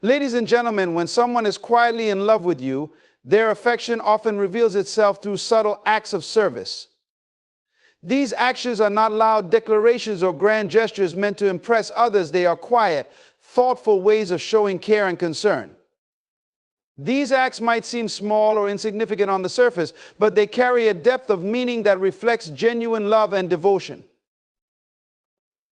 Ladies and gentlemen, when someone is quietly in love with you, their affection often reveals itself through subtle acts of service. These actions are not loud declarations or grand gestures meant to impress others. They are quiet, thoughtful ways of showing care and concern. These acts might seem small or insignificant on the surface, but they carry a depth of meaning that reflects genuine love and devotion.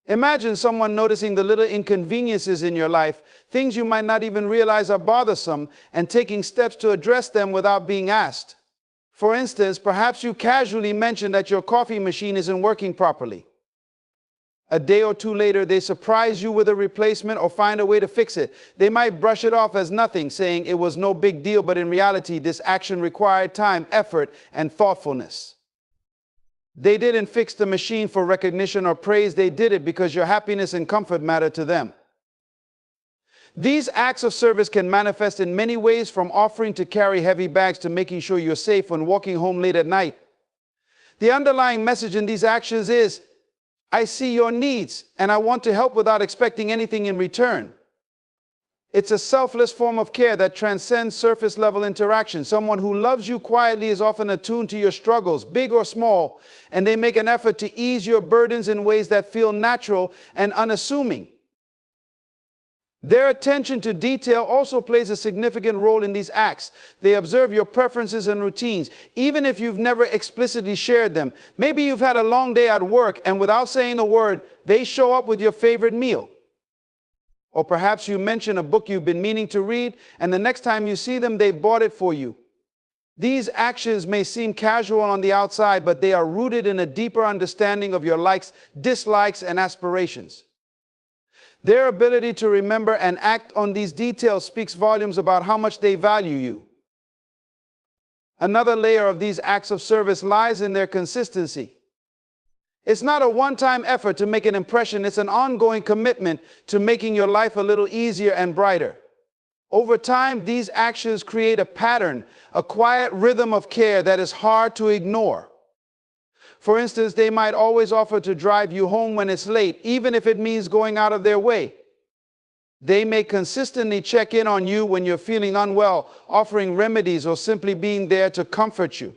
Imagine someone noticing the little inconveniences in your life, things you might not even realize are bothersome, and taking steps to address them without being asked. For instance, perhaps you casually mention that your coffee machine isn't working properly. A day or two later, they surprise you with a replacement or find a way to fix it. They might brush it off as nothing, saying it was no big deal, but in reality, this action required time, effort, and thoughtfulness. They didn't fix the machine for recognition or praise. They did it because your happiness and comfort matter to them. These acts of service can manifest in many ways, from offering to carry heavy bags to making sure you're safe when walking home late at night. The underlying message in these actions is, I see your needs and I want to help without expecting anything in return. It's a selfless form of care that transcends surface level interaction. Someone who loves you quietly is often attuned to your struggles, big or small, and they make an effort to ease your burdens in ways that feel natural and unassuming. Their attention to detail also plays a significant role in these acts. They observe your preferences and routines, even if you've never explicitly shared them. Maybe you've had a long day at work, and without saying a word, they show up with your favorite meal. Or perhaps you mention a book you've been meaning to read, and the next time you see them, they bought it for you. These actions may seem casual on the outside, but they are rooted in a deeper understanding of your likes, dislikes, and aspirations. Their ability to remember and act on these details speaks volumes about how much they value you. Another layer of these acts of service lies in their consistency. It's not a one-time effort to make an impression. It's an ongoing commitment to making your life a little easier and brighter. Over time, these actions create a pattern, a quiet rhythm of care that is hard to ignore. For instance, they might always offer to drive you home when it's late, even if it means going out of their way. They may consistently check in on you when you're feeling unwell, offering remedies or simply being there to comfort you.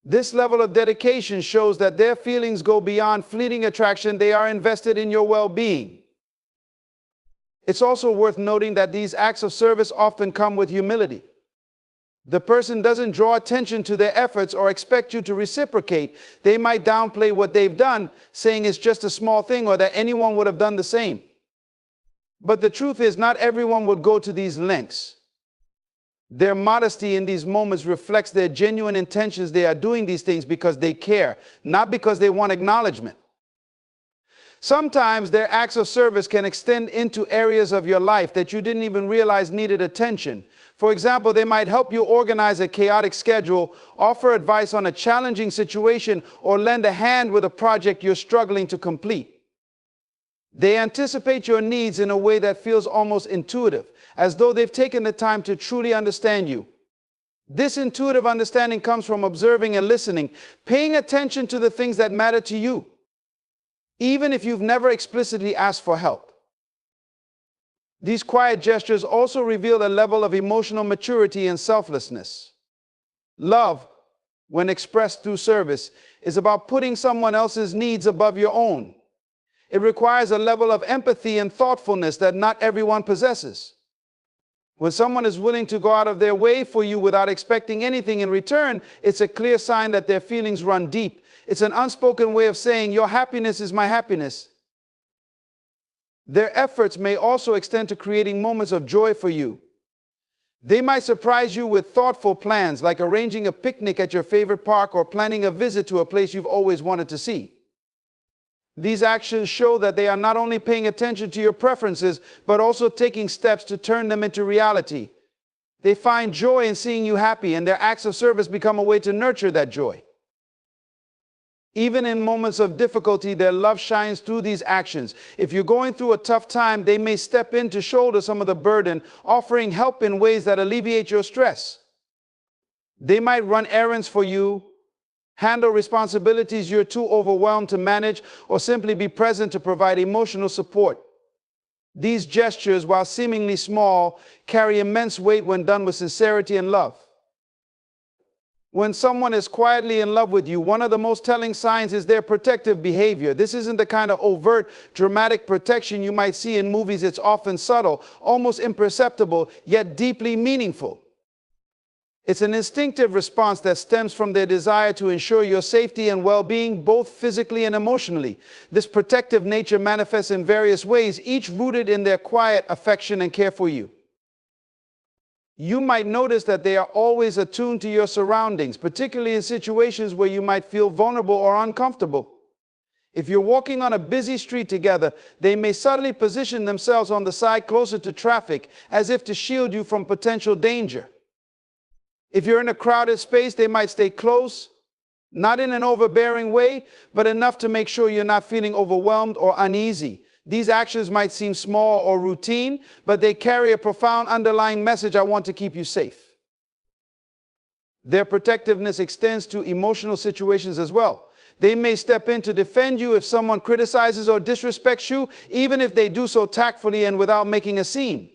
This level of dedication shows that their feelings go beyond fleeting attraction. They are invested in your well-being. It's also worth noting that these acts of service often come with humility. The person doesn't draw attention to their efforts or expect you to reciprocate. They might downplay what they've done, saying it's just a small thing or that anyone would have done the same. But the truth is, not everyone would go to these lengths. Their modesty in these moments reflects their genuine intentions. They are doing these things because they care, not because they want acknowledgement. Sometimes their acts of service can extend into areas of your life that you didn't even realize needed attention. For example, they might help you organize a chaotic schedule, offer advice on a challenging situation, or lend a hand with a project you're struggling to complete. They anticipate your needs in a way that feels almost intuitive, as though they've taken the time to truly understand you. This intuitive understanding comes from observing and listening, paying attention to the things that matter to you, even if you've never explicitly asked for help. These quiet gestures also reveal a level of emotional maturity and selflessness. Love, when expressed through service, is about putting someone else's needs above your own. It requires a level of empathy and thoughtfulness that not everyone possesses. When someone is willing to go out of their way for you without expecting anything in return, it's a clear sign that their feelings run deep. It's an unspoken way of saying, your happiness is my happiness. Their efforts may also extend to creating moments of joy for you. They might surprise you with thoughtful plans, like arranging a picnic at your favorite park or planning a visit to a place you've always wanted to see. These actions show that they are not only paying attention to your preferences, but also taking steps to turn them into reality. They find joy in seeing you happy, and their acts of service become a way to nurture that joy. Even in moments of difficulty, their love shines through these actions. If you're going through a tough time, they may step in to shoulder some of the burden, offering help in ways that alleviate your stress. They might run errands for you, handle responsibilities you're too overwhelmed to manage, or simply be present to provide emotional support. These gestures, while seemingly small, carry immense weight when done with sincerity and love. When someone is quietly in love with you, one of the most telling signs is their protective behavior. This isn't the kind of overt, dramatic protection you might see in movies. It's often subtle, almost imperceptible, yet deeply meaningful. It's an instinctive response that stems from their desire to ensure your safety and well-being, both physically and emotionally. This protective nature manifests in various ways, each rooted in their quiet affection and care for you. You might notice that they are always attuned to your surroundings, particularly in situations where you might feel vulnerable or uncomfortable. If you're walking on a busy street together, they may subtly position themselves on the side closer to traffic, as if to shield you from potential danger. If you're in a crowded space, they might stay close, not in an overbearing way, but enough to make sure you're not feeling overwhelmed or uneasy. These actions might seem small or routine, but they carry a profound underlying message: I want to keep you safe. Their protectiveness extends to emotional situations as well. They may step in to defend you if someone criticizes or disrespects you, even if they do so tactfully and without making a scene.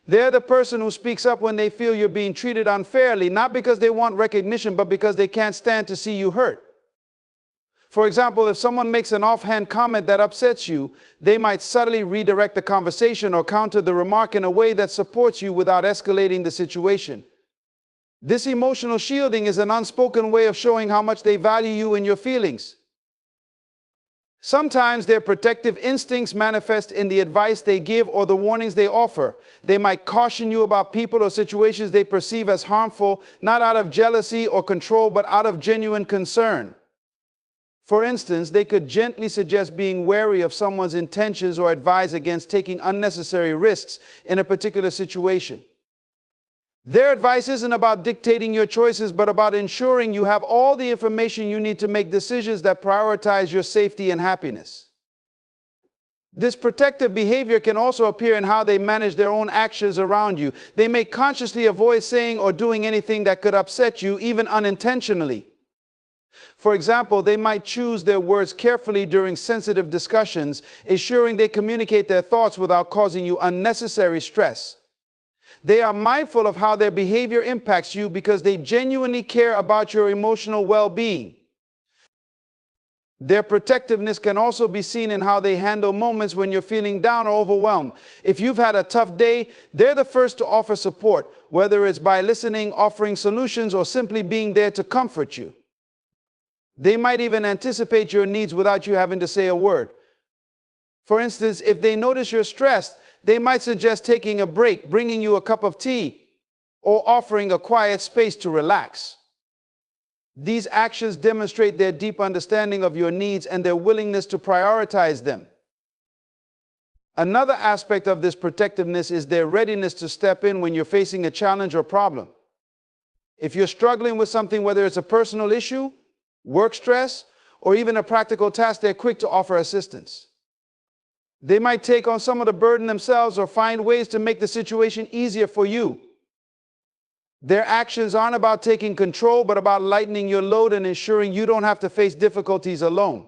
They're the person who speaks up when they feel you're being treated unfairly, not because they want recognition, but because they can't stand to see you hurt. For example, if someone makes an offhand comment that upsets you, they might subtly redirect the conversation or counter the remark in a way that supports you without escalating the situation. This emotional shielding is an unspoken way of showing how much they value you and your feelings. Sometimes their protective instincts manifest in the advice they give or the warnings they offer. They might caution you about people or situations they perceive as harmful, not out of jealousy or control, but out of genuine concern. For instance, they could gently suggest being wary of someone's intentions or advise against taking unnecessary risks in a particular situation. Their advice isn't about dictating your choices, but about ensuring you have all the information you need to make decisions that prioritize your safety and happiness. This protective behavior can also appear in how they manage their own actions around you. They may consciously avoid saying or doing anything that could upset you, even unintentionally. For example, they might choose their words carefully during sensitive discussions, ensuring they communicate their thoughts without causing you unnecessary stress. They are mindful of how their behavior impacts you because they genuinely care about your emotional well-being. Their protectiveness can also be seen in how they handle moments when you're feeling down or overwhelmed. If you've had a tough day, they're the first to offer support, whether it's by listening, offering solutions, or simply being there to comfort you. They might even anticipate your needs without you having to say a word. For instance, if they notice you're stressed, they might suggest taking a break, bringing you a cup of tea, or offering a quiet space to relax. These actions demonstrate their deep understanding of your needs and their willingness to prioritize them. Another aspect of this protectiveness is their readiness to step in when you're facing a challenge or problem. If you're struggling with something, whether it's a personal issue, work stress, or even a practical task, they're quick to offer assistance. They might take on some of the burden themselves or find ways to make the situation easier for you. Their actions aren't about taking control, but about lightening your load and ensuring you don't have to face difficulties alone.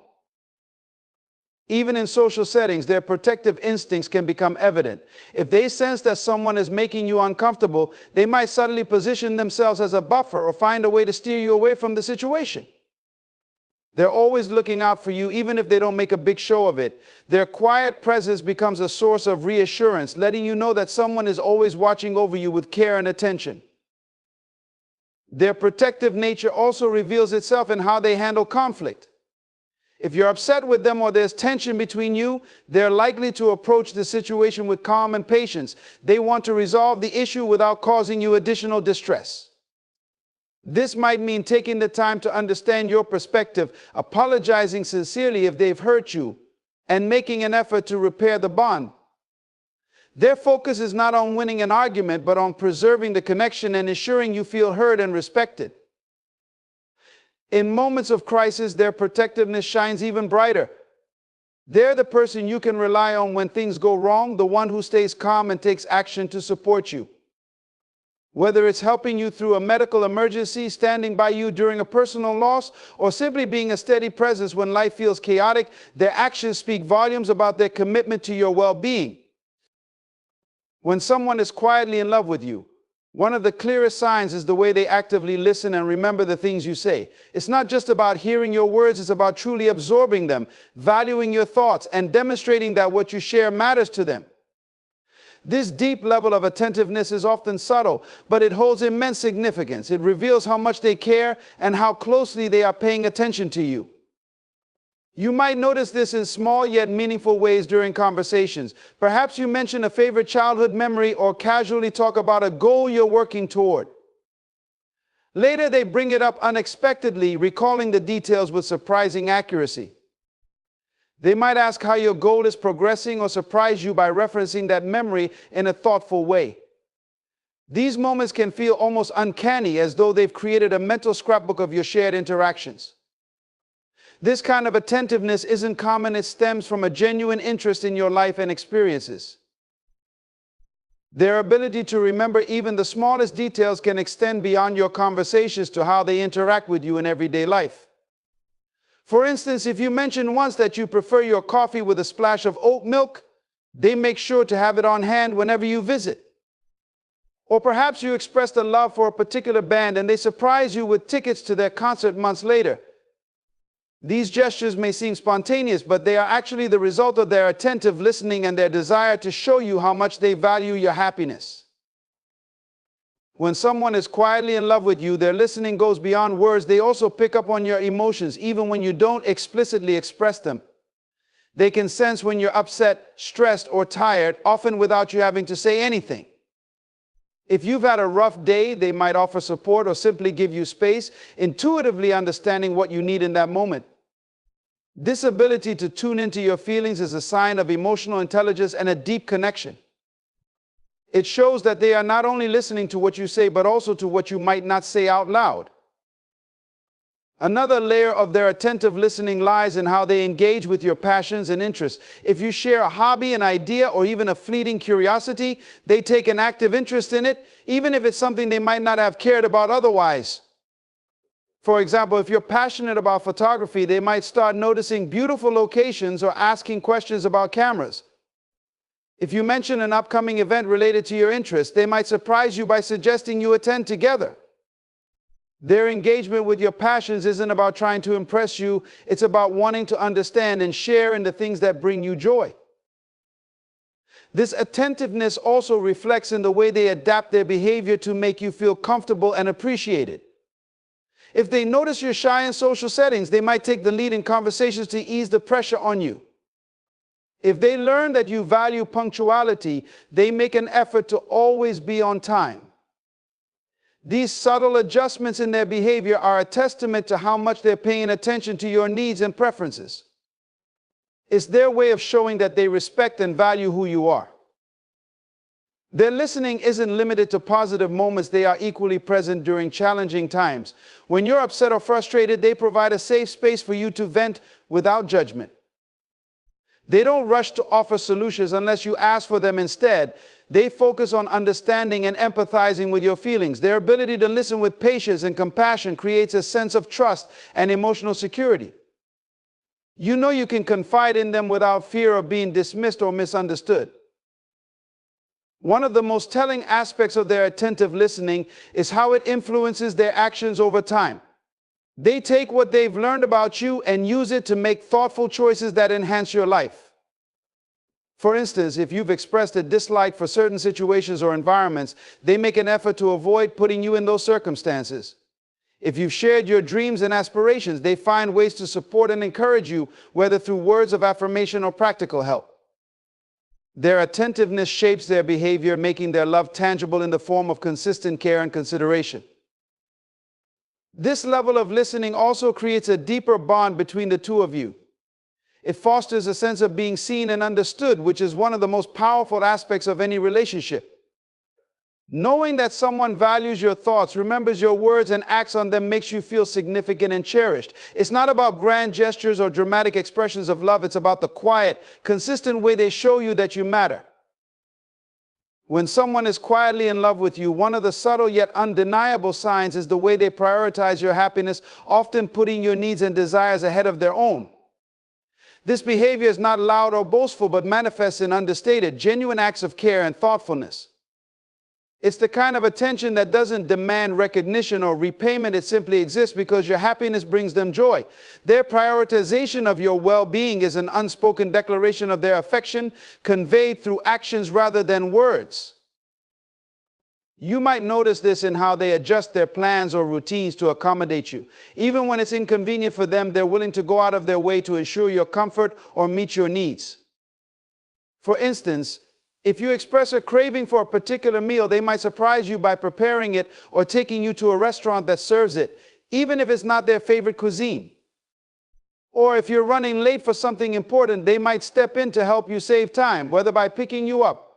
Even in social settings, their protective instincts can become evident. If they sense that someone is making you uncomfortable, they might suddenly position themselves as a buffer or find a way to steer you away from the situation. They're always looking out for you, even if they don't make a big show of it. Their quiet presence becomes a source of reassurance, letting you know that someone is always watching over you with care and attention. Their protective nature also reveals itself in how they handle conflict. If you're upset with them or there's tension between you, they're likely to approach the situation with calm and patience. They want to resolve the issue without causing you additional distress. This might mean taking the time to understand your perspective, apologizing sincerely if they've hurt you, and making an effort to repair the bond. Their focus is not on winning an argument, but on preserving the connection and ensuring you feel heard and respected. In moments of crisis, their protectiveness shines even brighter. They're the person you can rely on when things go wrong, the one who stays calm and takes action to support you. Whether it's helping you through a medical emergency, standing by you during a personal loss, or simply being a steady presence when life feels chaotic, their actions speak volumes about their commitment to your well-being. When someone is quietly in love with you, one of the clearest signs is the way they actively listen and remember the things you say. It's not just about hearing your words, it's about truly absorbing them, valuing your thoughts, and demonstrating that what you share matters to them. This deep level of attentiveness is often subtle, but it holds immense significance. It reveals how much they care and how closely they are paying attention to you. You might notice this in small yet meaningful ways during conversations. Perhaps you mention a favorite childhood memory or casually talk about a goal you're working toward. Later, they bring it up unexpectedly, recalling the details with surprising accuracy. They might ask how your goal is progressing or surprise you by referencing that memory in a thoughtful way. These moments can feel almost uncanny, as though they've created a mental scrapbook of your shared interactions. This kind of attentiveness isn't common. It stems from a genuine interest in your life and experiences. Their ability to remember even the smallest details can extend beyond your conversations to how they interact with you in everyday life. For instance, if you mention once that you prefer your coffee with a splash of oat milk, they make sure to have it on hand whenever you visit. Or perhaps you expressed a love for a particular band and they surprise you with tickets to their concert months later. These gestures may seem spontaneous, but they are actually the result of their attentive listening and their desire to show you how much they value your happiness. When someone is quietly in love with you, their listening goes beyond words. They also pick up on your emotions, even when you don't explicitly express them. They can sense when you're upset, stressed, or tired, often without you having to say anything. If you've had a rough day, they might offer support or simply give you space, intuitively understanding what you need in that moment. This ability to tune into your feelings is a sign of emotional intelligence and a deep connection. It shows that they are not only listening to what you say, but also to what you might not say out loud. Another layer of their attentive listening lies in how they engage with your passions and interests. If you share a hobby, an idea, or even a fleeting curiosity, they take an active interest in it, even if it's something they might not have cared about otherwise. For example, if you're passionate about photography, they might start noticing beautiful locations or asking questions about cameras. If you mention an upcoming event related to your interests, they might surprise you by suggesting you attend together. Their engagement with your passions isn't about trying to impress you, it's about wanting to understand and share in the things that bring you joy. This attentiveness also reflects in the way they adapt their behavior to make you feel comfortable and appreciated. If they notice you're shy in social settings, they might take the lead in conversations to ease the pressure on you. If they learn that you value punctuality, they make an effort to always be on time. These subtle adjustments in their behavior are a testament to how much they're paying attention to your needs and preferences. It's their way of showing that they respect and value who you are. Their listening isn't limited to positive moments. They are equally present during challenging times. When you're upset or frustrated, they provide a safe space for you to vent without judgment. They don't rush to offer solutions unless you ask for them instead. They focus on understanding and empathizing with your feelings. Their ability to listen with patience and compassion creates a sense of trust and emotional security. You know you can confide in them without fear of being dismissed or misunderstood. One of the most telling aspects of their attentive listening is how it influences their actions over time. They take what they've learned about you and use it to make thoughtful choices that enhance your life. For instance, if you've expressed a dislike for certain situations or environments, they make an effort to avoid putting you in those circumstances. If you've shared your dreams and aspirations, they find ways to support and encourage you, whether through words of affirmation or practical help. Their attentiveness shapes their behavior, making their love tangible in the form of consistent care and consideration. This level of listening also creates a deeper bond between the two of you. It fosters a sense of being seen and understood, which is one of the most powerful aspects of any relationship. Knowing that someone values your thoughts, remembers your words, and acts on them makes you feel significant and cherished. It's not about grand gestures or dramatic expressions of love. It's about the quiet, consistent way they show you that you matter. When someone is quietly in love with you, one of the subtle yet undeniable signs is the way they prioritize your happiness, often putting your needs and desires ahead of their own. This behavior is not loud or boastful, but manifests in understated, genuine acts of care and thoughtfulness. It's the kind of attention that doesn't demand recognition or repayment. It simply exists because your happiness brings them joy. Their prioritization of your well-being is an unspoken declaration of their affection, conveyed through actions rather than words. You might notice this in how they adjust their plans or routines to accommodate you. Even when it's inconvenient for them, they're willing to go out of their way to ensure your comfort or meet your needs. For instance, if you express a craving for a particular meal, they might surprise you by preparing it or taking you to a restaurant that serves it, even if it's not their favorite cuisine. Or if you're running late for something important, they might step in to help you save time, whether by picking you up,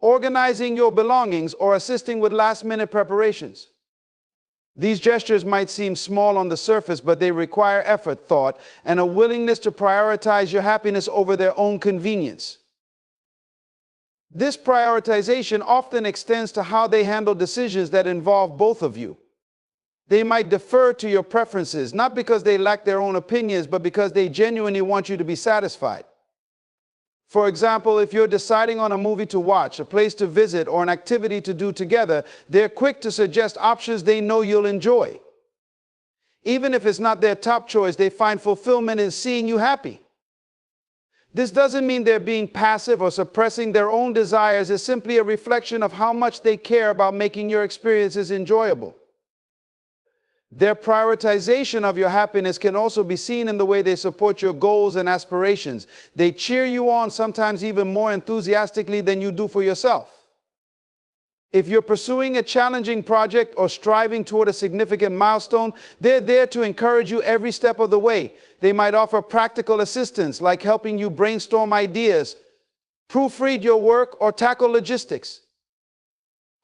organizing your belongings, or assisting with last-minute preparations. These gestures might seem small on the surface, but they require effort, thought, and a willingness to prioritize your happiness over their own convenience. This prioritization often extends to how they handle decisions that involve both of you. They might defer to your preferences, not because they lack their own opinions, but because they genuinely want you to be satisfied. For example, if you're deciding on a movie to watch, a place to visit, or an activity to do together, they're quick to suggest options they know you'll enjoy. Even if it's not their top choice, they find fulfillment in seeing you happy. This doesn't mean they're being passive or suppressing their own desires. It's simply a reflection of how much they care about making your experiences enjoyable. Their prioritization of your happiness can also be seen in the way they support your goals and aspirations. They cheer you on, sometimes even more enthusiastically than you do for yourself. If you're pursuing a challenging project or striving toward a significant milestone, they're there to encourage you every step of the way. They might offer practical assistance, like helping you brainstorm ideas, proofread your work, or tackle logistics.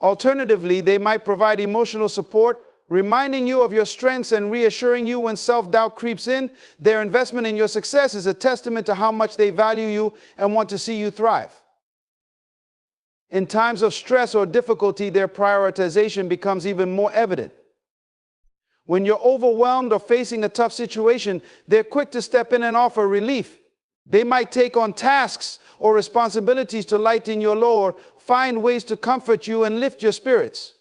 Alternatively, they might provide emotional support, reminding you of your strengths and reassuring you when self-doubt creeps in. Their investment in your success is a testament to how much they value you and want to see you thrive. In times of stress or difficulty, their prioritization becomes even more evident. When you're overwhelmed or facing a tough situation, they're quick to step in and offer relief. They might take on tasks or responsibilities to lighten your load, find ways to comfort you and lift your spirits.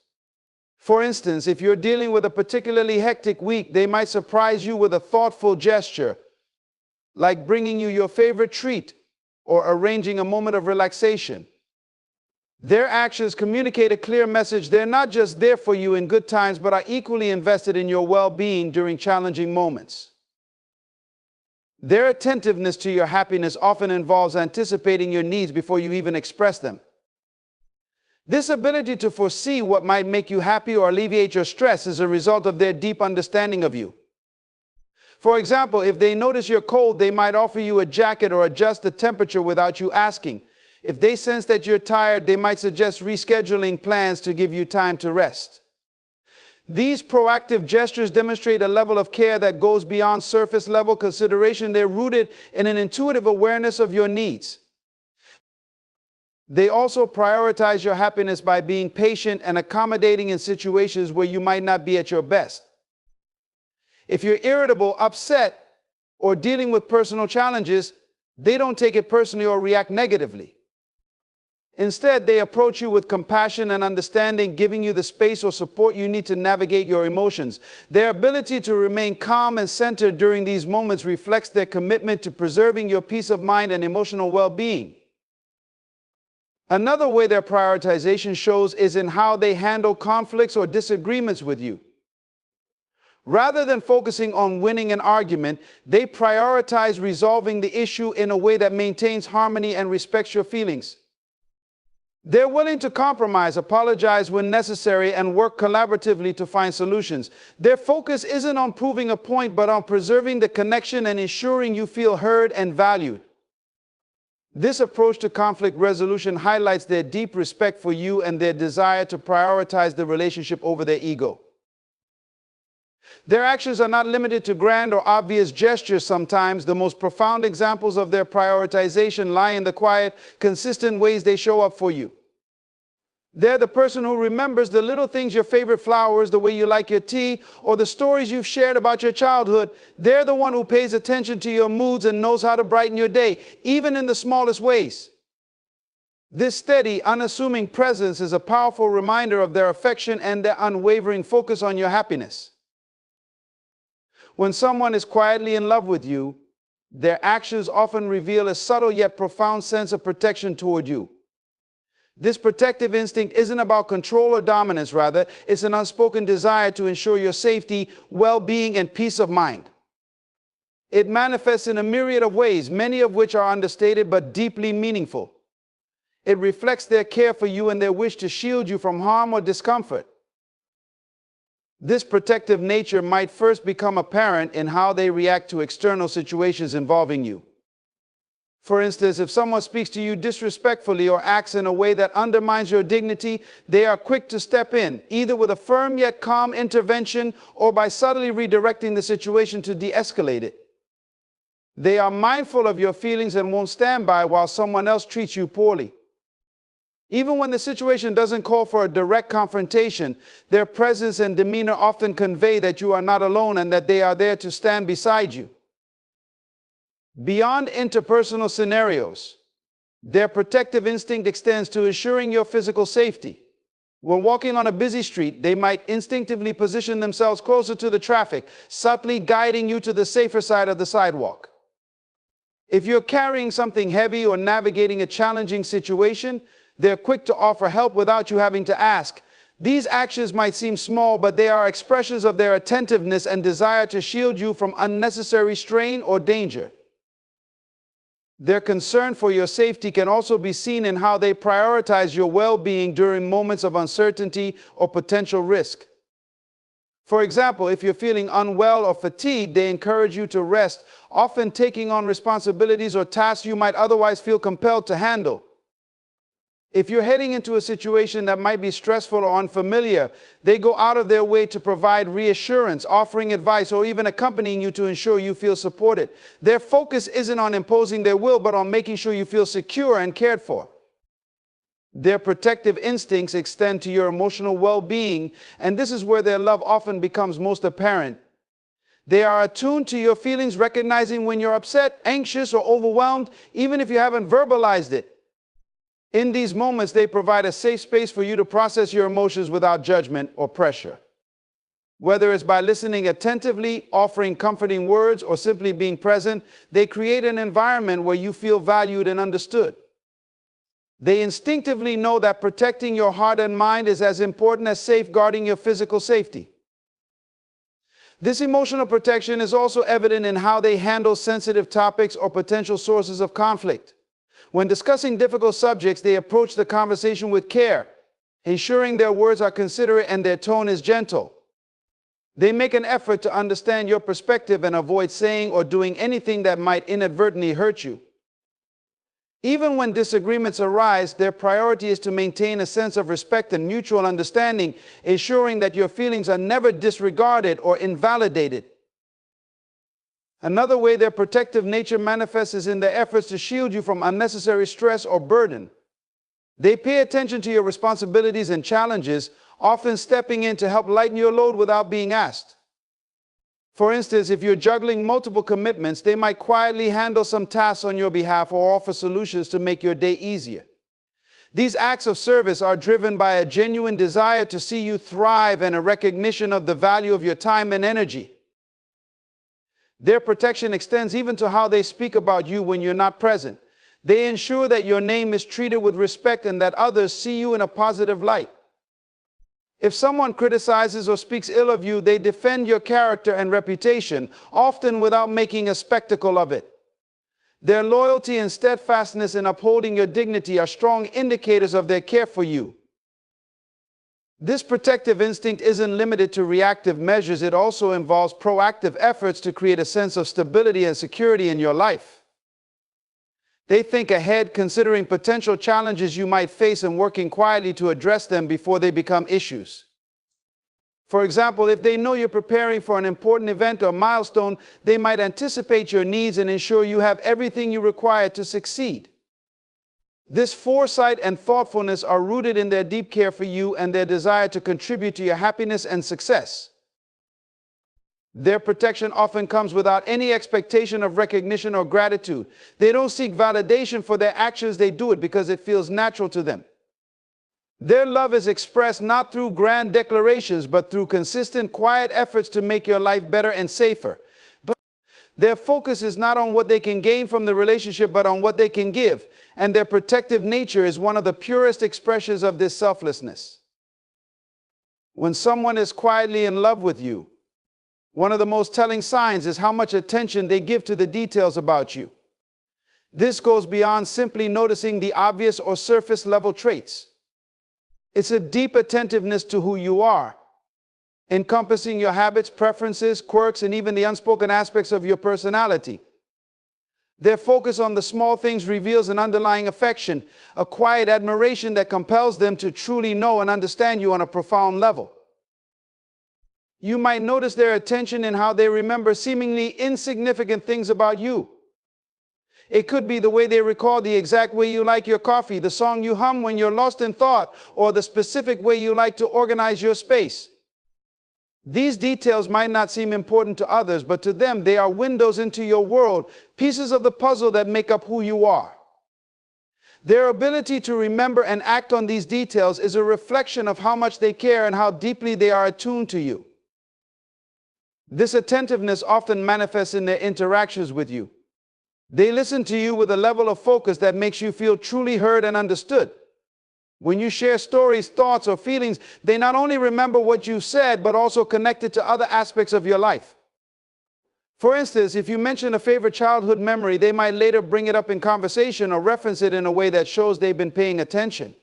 For instance, if you're dealing with a particularly hectic week, they might surprise you with a thoughtful gesture, like bringing you your favorite treat or arranging a moment of relaxation. Their actions communicate a clear message. They're not just there for you in good times, but are equally invested in your well-being during challenging moments. Their attentiveness to your happiness often involves anticipating your needs before you even express them. This ability to foresee what might make you happy or alleviate your stress is a result of their deep understanding of you. For example, if they notice you're cold, they might offer you a jacket or adjust the temperature without you asking. If they sense that you're tired, they might suggest rescheduling plans to give you time to rest. These proactive gestures demonstrate a level of care that goes beyond surface-level consideration. They're rooted in an intuitive awareness of your needs. They also prioritize your happiness by being patient and accommodating in situations where you might not be at your best. If you're irritable, upset, or dealing with personal challenges, they don't take it personally or react negatively. Instead, they approach you with compassion and understanding, giving you the space or support you need to navigate your emotions. Their ability to remain calm and centered during these moments reflects their commitment to preserving your peace of mind and emotional well-being. Another way their prioritization shows is in how they handle conflicts or disagreements with you. Rather than focusing on winning an argument, they prioritize resolving the issue in a way that maintains harmony and respects your feelings. They're willing to compromise, apologize when necessary, and work collaboratively to find solutions. Their focus isn't on proving a point, but on preserving the connection and ensuring you feel heard and valued. This approach to conflict resolution highlights their deep respect for you and their desire to prioritize the relationship over their ego. Their actions are not limited to grand or obvious gestures sometimes. The most profound examples of their prioritization lie in the quiet, consistent ways they show up for you. They're the person who remembers the little things, your favorite flowers, the way you like your tea, or the stories you've shared about your childhood. They're the one who pays attention to your moods and knows how to brighten your day, even in the smallest ways. This steady, unassuming presence is a powerful reminder of their affection and their unwavering focus on your happiness. When someone is quietly in love with you, their actions often reveal a subtle yet profound sense of protection toward you. This protective instinct isn't about control or dominance, rather, it's an unspoken desire to ensure your safety, well-being, and peace of mind. It manifests in a myriad of ways, many of which are understated but deeply meaningful. It reflects their care for you and their wish to shield you from harm or discomfort. This protective nature might first become apparent in how they react to external situations involving you. For instance, if someone speaks to you disrespectfully or acts in a way that undermines your dignity, they are quick to step in, either with a firm yet calm intervention or by subtly redirecting the situation to de-escalate it. They are mindful of your feelings and won't stand by while someone else treats you poorly. Even when the situation doesn't call for a direct confrontation, their presence and demeanor often convey that you are not alone and that they are there to stand beside you. Beyond interpersonal scenarios, their protective instinct extends to ensuring your physical safety. When walking on a busy street, they might instinctively position themselves closer to the traffic, subtly guiding you to the safer side of the sidewalk. If you're carrying something heavy or navigating a challenging situation, they're quick to offer help without you having to ask. These actions might seem small, but they are expressions of their attentiveness and desire to shield you from unnecessary strain or danger. Their concern for your safety can also be seen in how they prioritize your well-being during moments of uncertainty or potential risk. For example, if you're feeling unwell or fatigued, they encourage you to rest, often taking on responsibilities or tasks you might otherwise feel compelled to handle. If you're heading into a situation that might be stressful or unfamiliar, they go out of their way to provide reassurance, offering advice, or even accompanying you to ensure you feel supported. Their focus isn't on imposing their will, but on making sure you feel secure and cared for. Their protective instincts extend to your emotional well-being, and this is where their love often becomes most apparent. They are attuned to your feelings, recognizing when you're upset, anxious, or overwhelmed, even if you haven't verbalized it. In these moments, they provide a safe space for you to process your emotions without judgment or pressure. Whether it's by listening attentively, offering comforting words, or simply being present, they create an environment where you feel valued and understood. They instinctively know that protecting your heart and mind is as important as safeguarding your physical safety. This emotional protection is also evident in how they handle sensitive topics or potential sources of conflict. When discussing difficult subjects, they approach the conversation with care, ensuring their words are considerate and their tone is gentle. They make an effort to understand your perspective and avoid saying or doing anything that might inadvertently hurt you. Even when disagreements arise, their priority is to maintain a sense of respect and mutual understanding, ensuring that your feelings are never disregarded or invalidated. Another way their protective nature manifests is in their efforts to shield you from unnecessary stress or burden. They pay attention to your responsibilities and challenges, often stepping in to help lighten your load without being asked. For instance, if you're juggling multiple commitments, they might quietly handle some tasks on your behalf or offer solutions to make your day easier. These acts of service are driven by a genuine desire to see you thrive and a recognition of the value of your time and energy. Their protection extends even to how they speak about you when you're not present. They ensure that your name is treated with respect and that others see you in a positive light. If someone criticizes or speaks ill of you, they defend your character and reputation, often without making a spectacle of it. Their loyalty and steadfastness in upholding your dignity are strong indicators of their care for you. This protective instinct isn't limited to reactive measures. It also involves proactive efforts to create a sense of stability and security in your life. They think ahead, considering potential challenges you might face and working quietly to address them before they become issues. For example, if they know you're preparing for an important event or milestone, they might anticipate your needs and ensure you have everything you require to succeed. This foresight and thoughtfulness are rooted in their deep care for you and their desire to contribute to your happiness and success. Their protection often comes without any expectation of recognition or gratitude. They don't seek validation for their actions, they do it because it feels natural to them. Their love is expressed not through grand declarations, but through consistent, quiet efforts to make your life better and safer. But their focus is not on what they can gain from the relationship, but on what they can give. And their protective nature is one of the purest expressions of this selflessness. When someone is quietly in love with you, one of the most telling signs is how much attention they give to the details about you. This goes beyond simply noticing the obvious or surface level traits. It's a deep attentiveness to who you are, encompassing your habits, preferences, quirks, and even the unspoken aspects of your personality. Their focus on the small things reveals an underlying affection, a quiet admiration that compels them to truly know and understand you on a profound level. You might notice their attention in how they remember seemingly insignificant things about you. It could be the way they recall the exact way you like your coffee, the song you hum when you're lost in thought, or the specific way you like to organize your space. These details might not seem important to others, but to them they are windows into your world, pieces of the puzzle that make up who you are. Their ability to remember and act on these details is a reflection of how much they care and how deeply they are attuned to you. This attentiveness often manifests in their interactions with you. They listen to you with a level of focus that makes you feel truly heard and understood. When you share stories, thoughts, or feelings, they not only remember what you said, but also connect it to other aspects of your life. For instance, if you mention a favorite childhood memory, they might later bring it up in conversation or reference it in a way that shows they've been paying attention.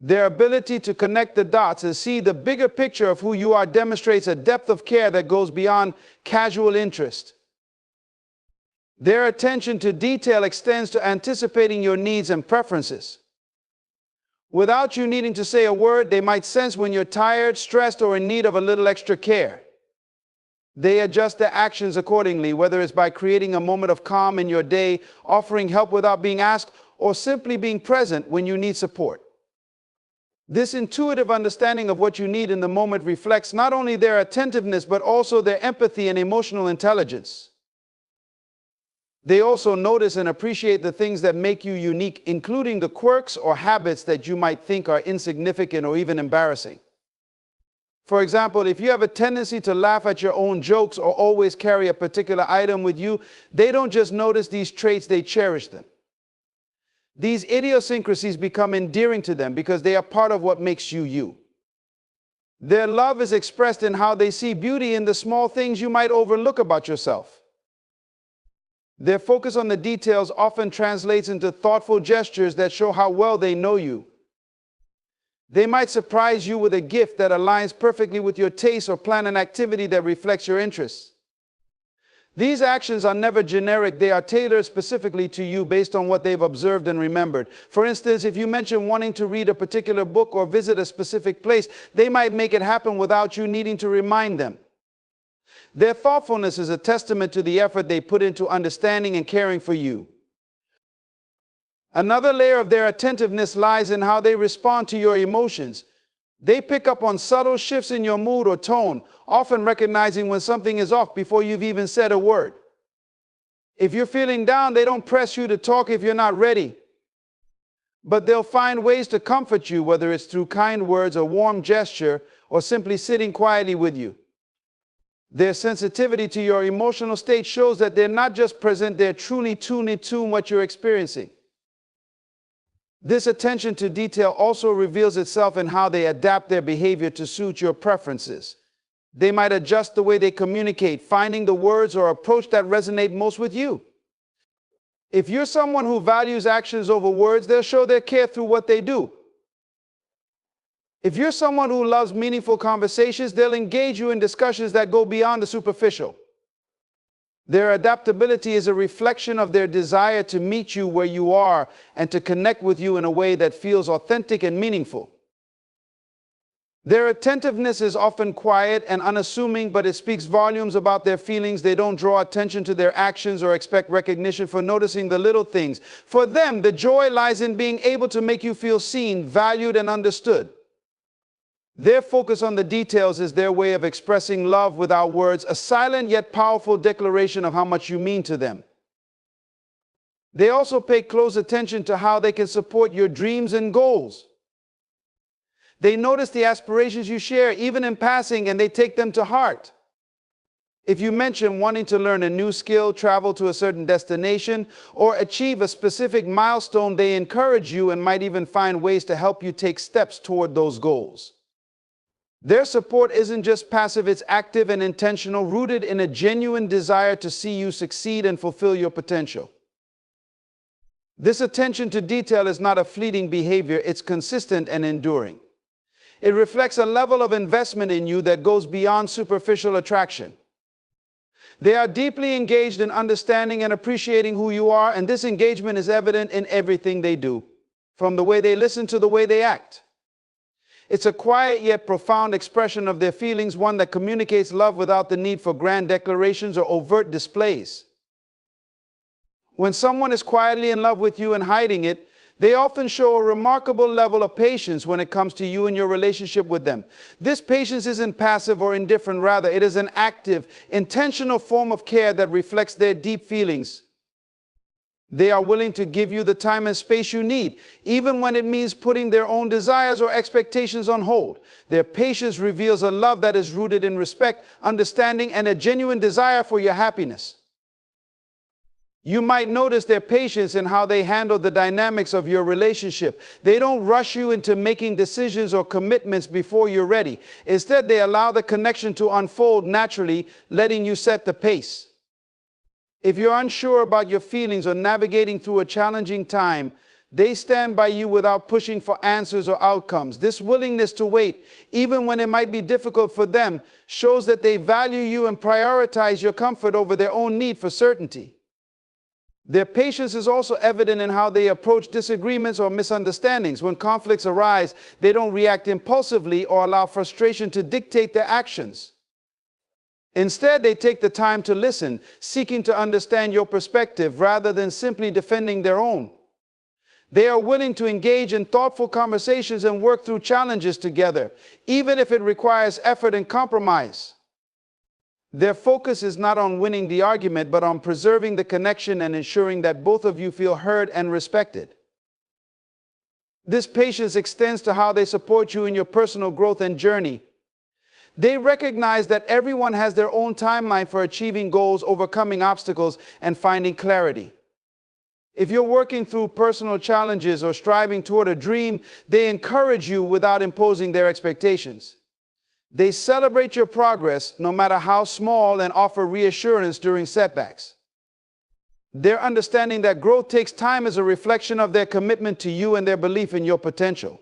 Their ability to connect the dots and see the bigger picture of who you are demonstrates a depth of care that goes beyond casual interest. Their attention to detail extends to anticipating your needs and preferences. Without you needing to say a word, they might sense when you're tired, stressed, or in need of a little extra care. They adjust their actions accordingly, whether it's by creating a moment of calm in your day, offering help without being asked, or simply being present when you need support. This intuitive understanding of what you need in the moment reflects not only their attentiveness, but also their empathy and emotional intelligence. They also notice and appreciate the things that make you unique, including the quirks or habits that you might think are insignificant or even embarrassing. For example, if you have a tendency to laugh at your own jokes or always carry a particular item with you, they don't just notice these traits, they cherish them. These idiosyncrasies become endearing to them because they are part of what makes you you. Their love is expressed in how they see beauty in the small things you might overlook about yourself. Their focus on the details often translates into thoughtful gestures that show how well they know you. They might surprise you with a gift that aligns perfectly with your taste or plan an activity that reflects your interests. These actions are never generic, they are tailored specifically to you based on what they've observed and remembered. For instance, if you mention wanting to read a particular book or visit a specific place, they might make it happen without you needing to remind them. Their thoughtfulness is a testament to the effort they put into understanding and caring for you. Another layer of their attentiveness lies in how they respond to your emotions. They pick up on subtle shifts in your mood or tone, often recognizing when something is off before you've even said a word. If you're feeling down, they don't press you to talk if you're not ready. But they'll find ways to comfort you, whether it's through kind words, a warm gesture, or simply sitting quietly with you. Their sensitivity to your emotional state shows that they're not just present, they're truly tuned into what you're experiencing. This attention to detail also reveals itself in how they adapt their behavior to suit your preferences. They might adjust the way they communicate, finding the words or approach that resonate most with you. If you're someone who values actions over words, they'll show their care through what they do. If you're someone who loves meaningful conversations, they'll engage you in discussions that go beyond the superficial. Their adaptability is a reflection of their desire to meet you where you are and to connect with you in a way that feels authentic and meaningful. Their attentiveness is often quiet and unassuming, but it speaks volumes about their feelings. They don't draw attention to their actions or expect recognition for noticing the little things. For them, the joy lies in being able to make you feel seen, valued, and understood. Their focus on the details is their way of expressing love without words, a silent yet powerful declaration of how much you mean to them. They also pay close attention to how they can support your dreams and goals. They notice the aspirations you share, even in passing, and they take them to heart. If you mention wanting to learn a new skill, travel to a certain destination, or achieve a specific milestone, they encourage you and might even find ways to help you take steps toward those goals. Their support isn't just passive, it's active and intentional, rooted in a genuine desire to see you succeed and fulfill your potential. This attention to detail is not a fleeting behavior, it's consistent and enduring. It reflects a level of investment in you that goes beyond superficial attraction. They are deeply engaged in understanding and appreciating who you are, and this engagement is evident in everything they do, from the way they listen to the way they act. It's a quiet yet profound expression of their feelings, one that communicates love without the need for grand declarations or overt displays. When someone is quietly in love with you and hiding it, they often show a remarkable level of patience when it comes to you and your relationship with them. This patience isn't passive or indifferent, rather, it is an active, intentional form of care that reflects their deep feelings. They are willing to give you the time and space you need, even when it means putting their own desires or expectations on hold. Their patience reveals a love that is rooted in respect, understanding, and a genuine desire for your happiness. You might notice their patience in how they handle the dynamics of your relationship. They don't rush you into making decisions or commitments before you're ready. Instead, they allow the connection to unfold naturally, letting you set the pace. If you're unsure about your feelings or navigating through a challenging time, they stand by you without pushing for answers or outcomes. This willingness to wait, even when it might be difficult for them, shows that they value you and prioritize your comfort over their own need for certainty. Their patience is also evident in how they approach disagreements or misunderstandings. When conflicts arise, they don't react impulsively or allow frustration to dictate their actions. Instead, they take the time to listen, seeking to understand your perspective rather than simply defending their own. They are willing to engage in thoughtful conversations and work through challenges together, even if it requires effort and compromise. Their focus is not on winning the argument, but on preserving the connection and ensuring that both of you feel heard and respected. This patience extends to how they support you in your personal growth and journey. They recognize that everyone has their own timeline for achieving goals, overcoming obstacles, and finding clarity. If you're working through personal challenges or striving toward a dream, they encourage you without imposing their expectations. They celebrate your progress, no matter how small, and offer reassurance during setbacks. Their understanding that growth takes time is a reflection of their commitment to you and their belief in your potential.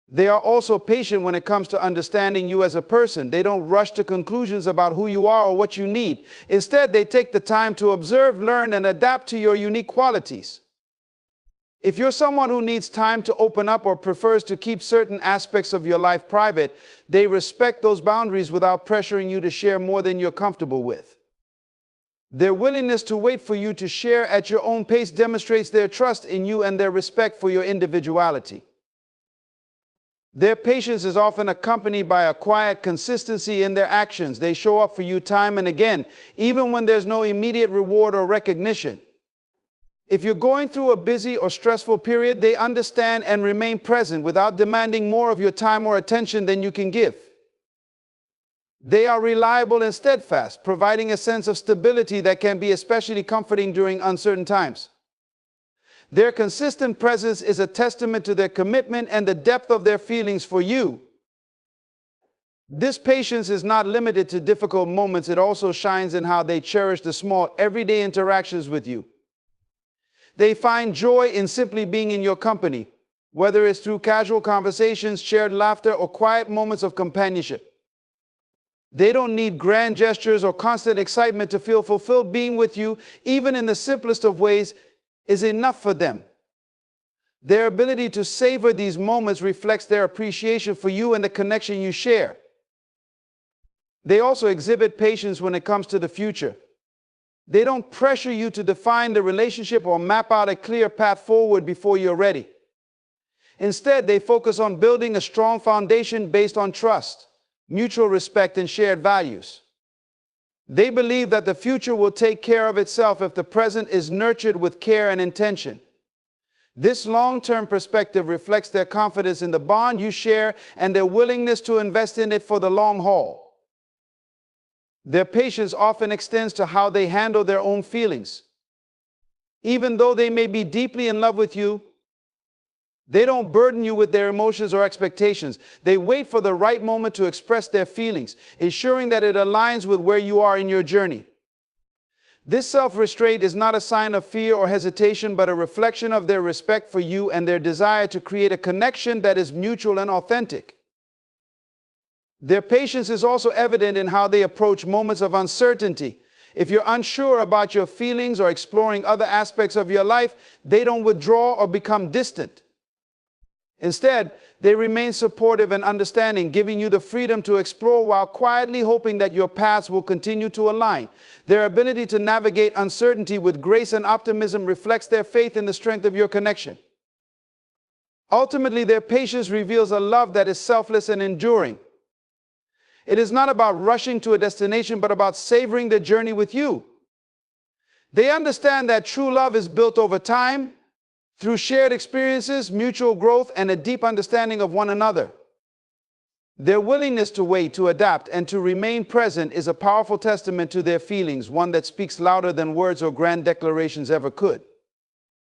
They are also patient when it comes to understanding you as a person. They don't rush to conclusions about who you are or what you need. Instead, they take the time to observe, learn, and adapt to your unique qualities. If you're someone who needs time to open up or prefers to keep certain aspects of your life private, they respect those boundaries without pressuring you to share more than you're comfortable with. Their willingness to wait for you to share at your own pace demonstrates their trust in you and their respect for your individuality. Their patience is often accompanied by a quiet consistency in their actions. They show up for you time and again, even when there's no immediate reward or recognition. If you're going through a busy or stressful period, they understand and remain present without demanding more of your time or attention than you can give. They are reliable and steadfast, providing a sense of stability that can be especially comforting during uncertain times. Their consistent presence is a testament to their commitment and the depth of their feelings for you. This patience is not limited to difficult moments. It also shines in how they cherish the small, everyday interactions with you. They find joy in simply being in your company, whether it's through casual conversations, shared laughter, or quiet moments of companionship. They don't need grand gestures or constant excitement to feel fulfilled. Being with you, even in the simplest of ways, is enough for them. Their ability to savor these moments reflects their appreciation for you and the connection you share. They also exhibit patience when it comes to the future. They don't pressure you to define the relationship or map out a clear path forward before you're ready. Instead, they focus on building a strong foundation based on trust, mutual respect, and shared values. They believe that the future will take care of itself if the present is nurtured with care and intention. This long-term perspective reflects their confidence in the bond you share and their willingness to invest in it for the long haul. Their patience often extends to how they handle their own feelings. Even though they may be deeply in love with you, they don't burden you with their emotions or expectations. They wait for the right moment to express their feelings, ensuring that it aligns with where you are in your journey. This self-restraint is not a sign of fear or hesitation, but a reflection of their respect for you and their desire to create a connection that is mutual and authentic. Their patience is also evident in how they approach moments of uncertainty. If you're unsure about your feelings or exploring other aspects of your life, they don't withdraw or become distant. Instead, they remain supportive and understanding, giving you the freedom to explore while quietly hoping that your paths will continue to align. Their ability to navigate uncertainty with grace and optimism reflects their faith in the strength of your connection. Ultimately, their patience reveals a love that is selfless and enduring. It is not about rushing to a destination, but about savoring the journey with you. They understand that true love is built over time, through shared experiences, mutual growth, and a deep understanding of one another. Their willingness to wait, to adapt, and to remain present is a powerful testament to their feelings, one that speaks louder than words or grand declarations ever could.